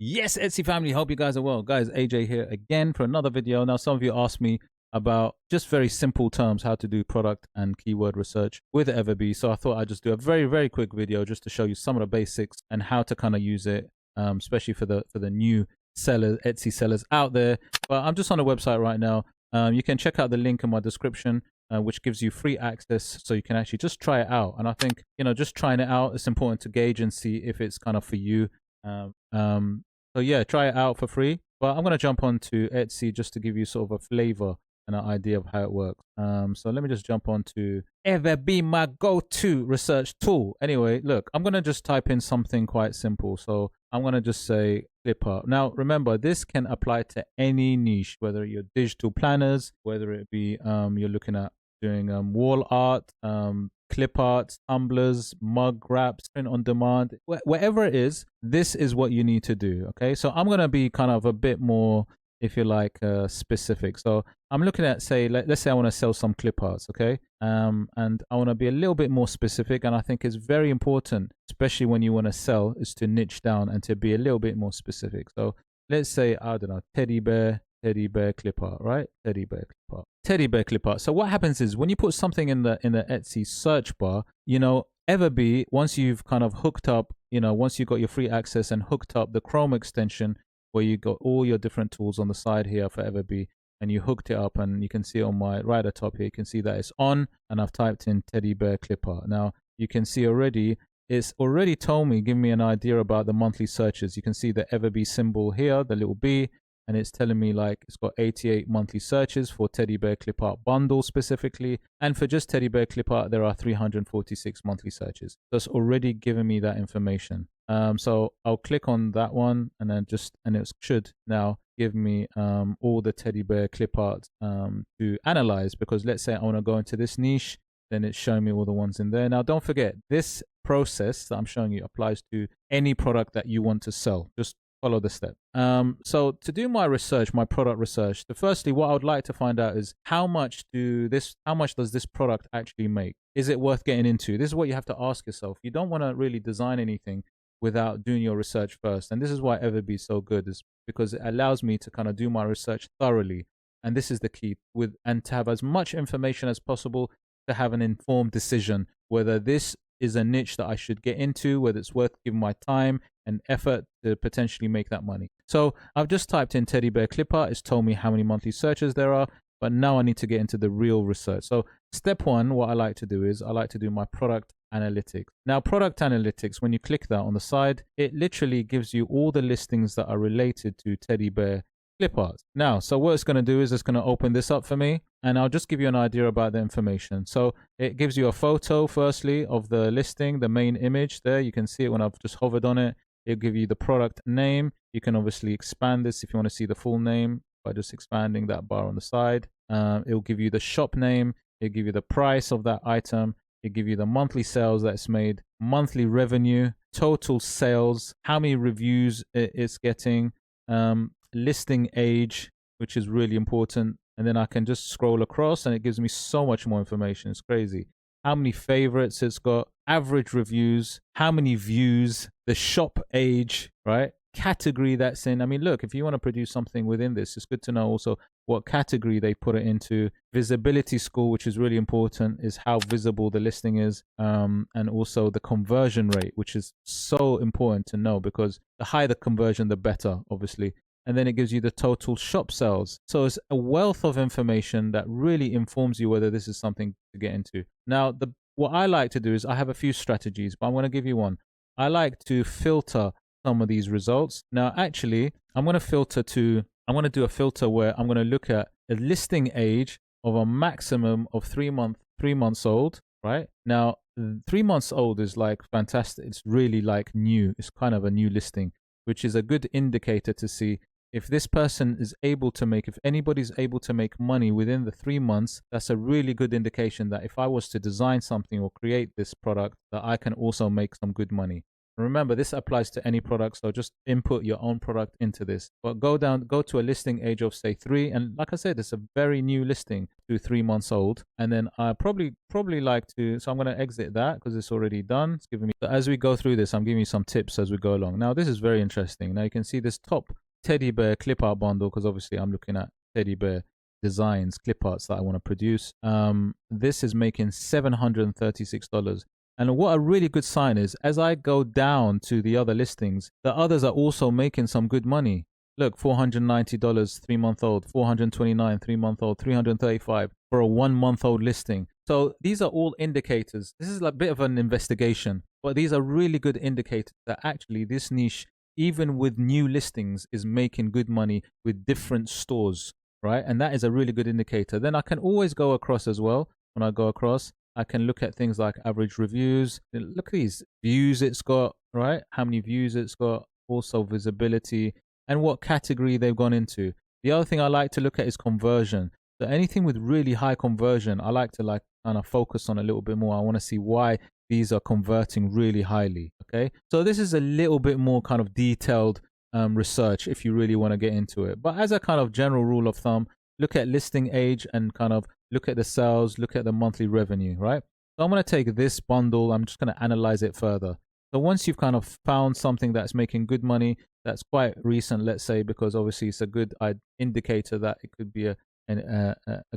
Yes, Etsy family, hope you guys are well. Guys, AJ here again for another video. Now, some of you asked me about just very simple terms, how to do product and keyword research with EverBee. So I thought I'd just do a very quick video just to show you some of the basics and how to kind of use it, especially for the new sellers, Etsy sellers out there. But I'm just on the website right now. You can check out the link in my description, which gives you free access so you can actually just try it out. And I think, just trying it out, it's important to gauge and see if it's kind of for you. So yeah, try it out for free. But I'm going to jump onto Etsy just to give you sort of a flavor and an idea of how it works. So let me just jump onto EverBee, my go-to research tool. Anyway, look, I'm going to just type in something quite simple. So I'm going to just say clip art. Now, remember, this can apply to any niche, whether you're digital planners, whether it be you're looking at doing wall art, clip art, tumblers, mug wraps, print on demand, whatever it is, this is what you need to do. Okay, so I'm going to be kind of a bit more, if you like, specific. So I'm looking at, say, let's say I want to sell some clip arts, okay? And I want to be a little bit more specific, and I think it's very important, especially when you want to sell, is to niche down and to be a little bit more specific. So let's say, I don't know, teddy bear clip art, right? Teddy bear clip art. Teddy bear clip art. So what happens is when you put something in the Etsy search bar, EverBee, once you've kind of hooked up, once you got your free access and hooked up the Chrome extension where you got all your different tools on the side here for EverBee, and you hooked it up, and you can see on my right at the top here, you can see that it's on, and I've typed in teddy bear clip art. Now you can see already, it's already told me, give me an idea about the monthly searches. You can see the EverBee symbol here, the little B, and it's telling me like it's got 88 monthly searches for teddy bear clip art bundle specifically, and for just teddy bear clip art there are 346 monthly searches. So it's already given me that information. So I'll click on that one, and then it should now give me all the teddy bear clip art to analyze, because let's say I want to go into this niche, then it's showing me all the ones in there. Now don't forget, this process that I'm showing you applies to any product that you want to sell. Just follow the step. So to do my research, my product research, firstly, what I would like to find out is how much does this product actually make? Is it worth getting into? This is what you have to ask yourself. You don't want to really design anything without doing your research first. And this is why EverBee is so good, is because it allows me to kind of do my research thoroughly. And this is the key, and to have as much information as possible to have an informed decision whether this is a niche that I should get into, whether it's worth giving my time and effort to potentially make that money. So I've just typed in teddy bear clip art. It's told me how many monthly searches there are, but now I need to get into the real research. So step one, what I like to do is I like to do my product analytics. Now, product analytics, when you click that on the side, it literally gives you all the listings that are related to teddy bear clip art. Now, so what it's going to do is it's going to open this up for me, and I'll just give you an idea about the information. So it gives you a photo, firstly, of the listing, the main image there. You can see it when I've just hovered on it. It'll give you the product name. You can obviously expand this if you want to see the full name by just expanding that bar on the side. It'll give you the shop name. It'll give you the price of that item. It'll give you the monthly sales that's made, monthly revenue, total sales, how many reviews it's getting, listing age, which is really important. And then I can just scroll across and it gives me so much more information. It's crazy. How many favorites it's got, average reviews, how many views, the shop age, right? Category that's in. I mean, look, if you want to produce something within this, it's good to know also what category they put it into. Visibility score, which is really important, is how visible the listing is, and also the conversion rate, which is so important to know, because the higher the conversion, the better, obviously. And then it gives you the total shop sales. So it's a wealth of information that really informs you whether this is something to get into. Now, what I like to do is I have a few strategies, but I'm going to give you one. I like to filter some of these results. Now, actually, I'm going to do a filter where I'm going to look at a listing age of a maximum of 3 months old, right? Now, 3 months old is like fantastic. It's really like new. It's kind of a new listing, which is a good indicator to see if this person is able to make, if anybody's able to make money within the 3 months. That's a really good indication that if I was to design something or create this product, that I can also make some good money. Remember, this applies to any product, so just input your own product into this. But go to a listing age of say 3, and like I said, it's a very new listing, to 3 months old. And then I probably like to, so I'm going to exit that because it's already done. It's giving me, so as we go through this, I'm giving you some tips as we go along. Now this is very interesting. Now you can see this top teddy bear clip art bundle, because obviously I'm looking at teddy bear designs, clip arts that I want to produce. This is making $736. And what a really good sign is, as I go down to the other listings, the others are also making some good money. Look, $490, 3 month old, $429, 3 month old, $335 for a 1 month old listing. So these are all indicators. This is a bit of an investigation, but these are really good indicators that actually this niche, even with new listings, is making good money with different stores, right? And that is a really good indicator. Then I can always go across as well. When I go across, I can look at things like average reviews. Look at these views it's got, right? How many views it's got, also visibility, and what category they've gone into. The other thing I like to look at is conversion. So anything with really high conversion, I like to kind of focus on a little bit more. I want to see why these are converting really highly. Okay, so this is a little bit more kind of detailed research if you really want to get into it. But as a kind of general rule of thumb, look at listing age and kind of look at the sales, look at the monthly revenue, right? So I'm going to take this bundle, I'm just going to analyze it further. So once you've kind of found something that's making good money, that's quite recent, let's say, because obviously it's a good indicator that it could be a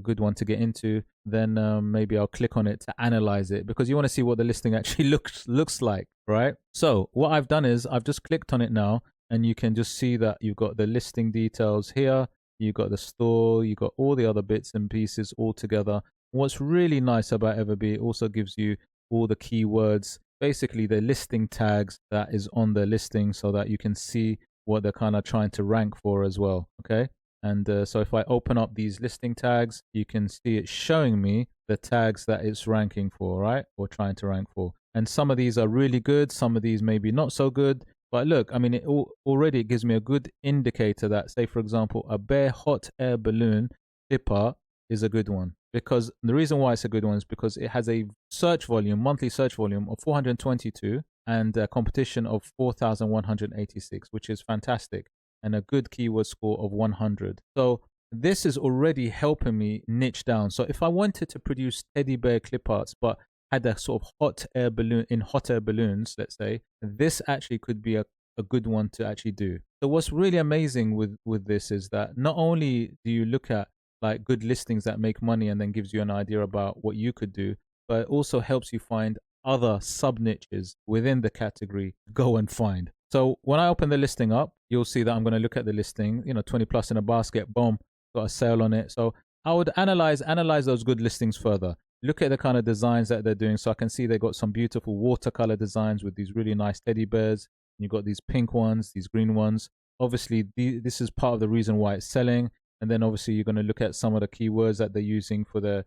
good one to get into, then maybe I'll click on it to analyze it, because you want to see what the listing actually looks like, right? So what I've done is I've just clicked on it now, and you can just see that you've got the listing details here, you've got the store, you've got all the other bits and pieces all together. What's really nice about EverBee, it also gives you all the keywords, basically the listing tags that is on the listing, so that you can see what they're kind of trying to rank for as well. Okay, and so if I open up these listing tags, you can see it showing me the tags that it's ranking for, right, or trying to rank for. And some of these are really good, some of these maybe not so good. But look, I mean, it already gives me a good indicator that, say, for example, a bare hot air balloon clipper is a good one. Because the reason why it's a good one is because it has a search volume, monthly search volume of 422 and a competition of 4,186, which is fantastic, and a good keyword score of 100. So this is already helping me niche down. So if I wanted to produce teddy bear clip arts, but had a sort of hot air balloons, let's say, this actually could be a good one to actually do. So what's really amazing with this is that not only do you look at like good listings that make money and then gives you an idea about what you could do, but it also helps you find other sub niches within the category to go and find. So when I open the listing up, you'll see that I'm going to look at the listing, 20 plus in a basket, boom, got a sale on it. So I would analyze those good listings further. Look at the kind of designs that they're doing. So I can see they got some beautiful watercolor designs with these really nice teddy bears. You've got these pink ones, these green ones. Obviously, this is part of the reason why it's selling. And then obviously you're going to look at some of the keywords that they're using for the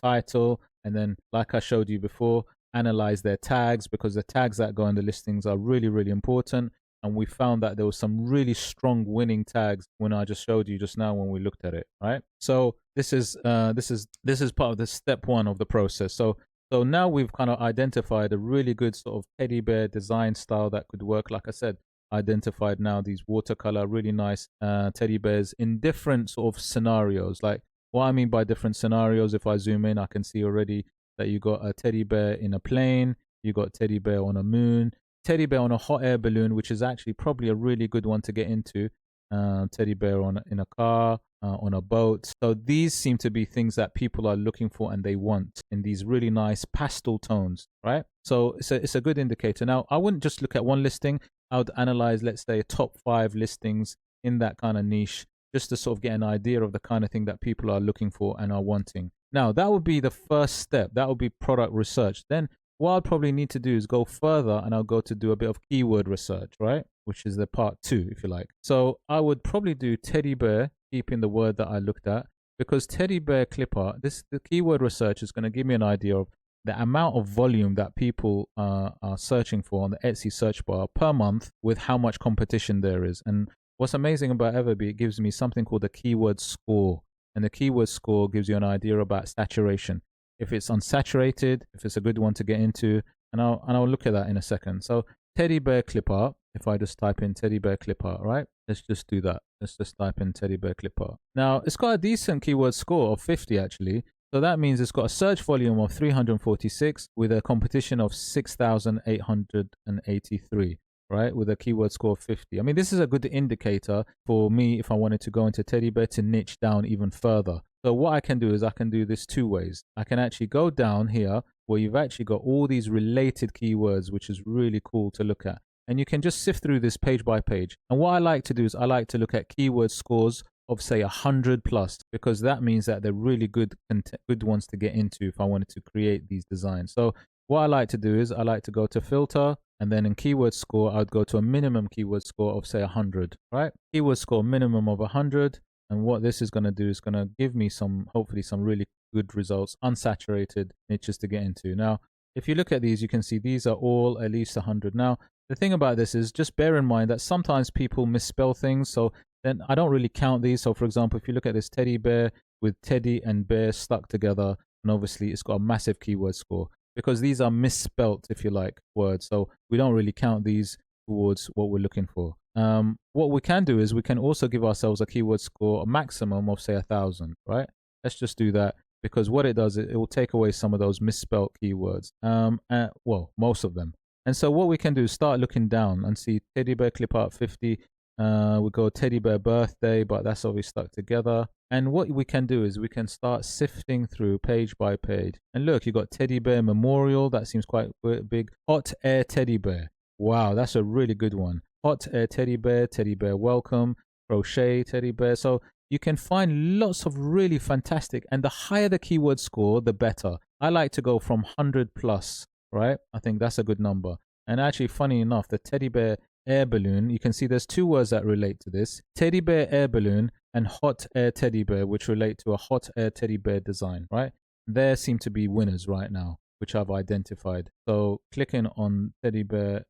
title. And then, like I showed you before, analyze their tags, because the tags that go in the listings are really, really important. And we found that there was some really strong winning tags when I just showed you just now when we looked at it, right? So this is part of the step one of the process. So now we've kind of identified a really good sort of teddy bear design style that could work. Like I said, identified now these watercolor, really nice teddy bears in different sort of scenarios. Like what I mean by different scenarios, if I zoom in, I can see already that you got a teddy bear in a plane, you got teddy bear on a moon, teddy bear on a hot air balloon, which is actually probably a really good one to get into, teddy bear in a car, on a boat. So these seem to be things that people are looking for and they want in these really nice pastel tones, right? So it's a good indicator. Now, I wouldn't just look at one listing. I would analyze, let's say, top 5 listings in that kind of niche, just to sort of get an idea of the kind of thing that people are looking for and are wanting. Now, that would be the first step. That would be product research. Then what I'll probably need to do is go further, and I'll go to do a bit of keyword research, right? Which is the part 2, if you like. So I would probably do teddy bear, keeping the word that I looked at, because teddy bear clipper, the keyword research is going to give me an idea of the amount of volume that people are searching for on the Etsy search bar per month, with how much competition there is. And what's amazing about EverBee, it gives me something called the keyword score. And the keyword score gives you an idea about saturation. If it's unsaturated, if it's a good one to get into, and I'll look at that in a second. So teddy bear clip art. If I just type in teddy bear clip art, right? Let's just do that. Let's just type in teddy bear clip art. Now, it's got a decent keyword score of 50 actually. So that means it's got a search volume of 346 with a competition of 6,883, right? With a keyword score of 50. I mean, this is a good indicator for me if I wanted to go into teddy bear to niche down even further. So what I can do is I can do this two ways. I can actually go down here where you've actually got all these related keywords, which is really cool to look at. And you can just sift through this page by page. And what I like to do is I like to look at keyword scores of say 100 plus, because that means that they're really good ones to get into if I wanted to create these designs. So what I like to do is I like to go to filter, and then in keyword score, I'd go to a minimum keyword score of say 100, right? Keyword score minimum of 100. And what this is going to do is going to give me hopefully some really good results, unsaturated niches to get into. Now, if you look at these, you can see these are all at least 100. Now, the thing about this is just bear in mind that sometimes people misspell things. So then I don't really count these. So for example, if you look at this teddy bear with teddy and bear stuck together, and obviously it's got a massive keyword score because these are misspelt, if you like, words. So we don't really count these towards what we're looking for. What we can do is we can also give ourselves a keyword score, a maximum of say 1,000, right? Let's just do that, because what it does, it will take away some of those misspelt keywords. Well, most of them. And so what we can do is start looking down and see teddy bear clip art 50. We go teddy bear birthday, but that's always stuck together. And what we can do is we can start sifting through page by page. And look, you got teddy bear memorial. That seems quite big. Hot air teddy bear. Wow, that's a really good one. Hot air teddy bear welcome, crochet teddy bear. So you can find lots of really fantastic, and the higher the keyword score, the better. I like to go from 100 plus, right? I think that's a good number. And actually, funny enough, the teddy bear air balloon, you can see there's two words that relate to this: teddy bear air balloon and hot air teddy bear, which relate to a hot air teddy bear design, right? There seem to be winners right now, which I've identified. So clicking on teddy bear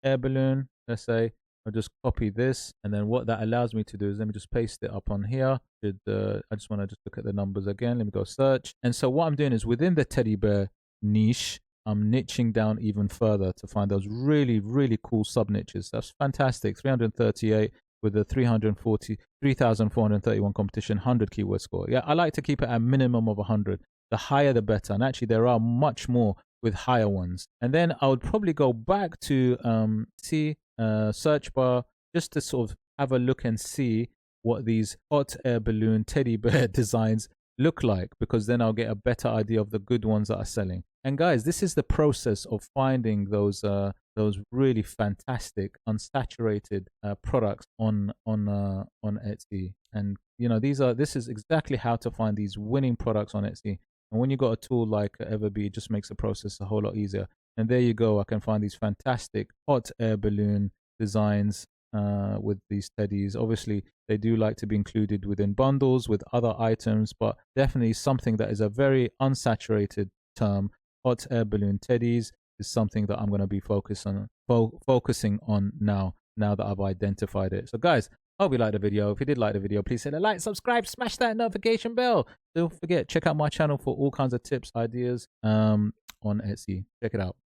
air balloon, let's say, I'll just copy this, and then what that allows me to do is let me just paste it up on here. I just want to just look at the numbers again. Let me go search. And so what I'm doing is within the teddy bear niche, I'm niching down even further to find those really, really cool sub niches. That's fantastic. 338 with a 3,431 competition, 100 keyword score. Yeah, I like to keep it at a minimum of 100. The higher, the better. And actually, there are much more with higher ones. And then I would probably go back to search bar just to sort of have a look and see what these hot air balloon teddy bear designs look like, because then I'll get a better idea of the good ones that are selling. And guys, this is the process of finding those really fantastic unsaturated products on Etsy. And you know, this is exactly how to find these winning products on Etsy. And when you got a tool like EverBee, it just makes the process a whole lot easier. And there you go. I can find these fantastic hot air balloon designs with these teddies. Obviously, they do like to be included within bundles with other items, but definitely something that is a very unsaturated term. Hot air balloon teddies is something that I'm going to be focusing on now that I've identified it. So guys, I hope you liked the video. If you did like the video, please hit a like, subscribe, smash that notification bell. Don't forget, check out my channel for all kinds of tips, ideas on Etsy. Check it out.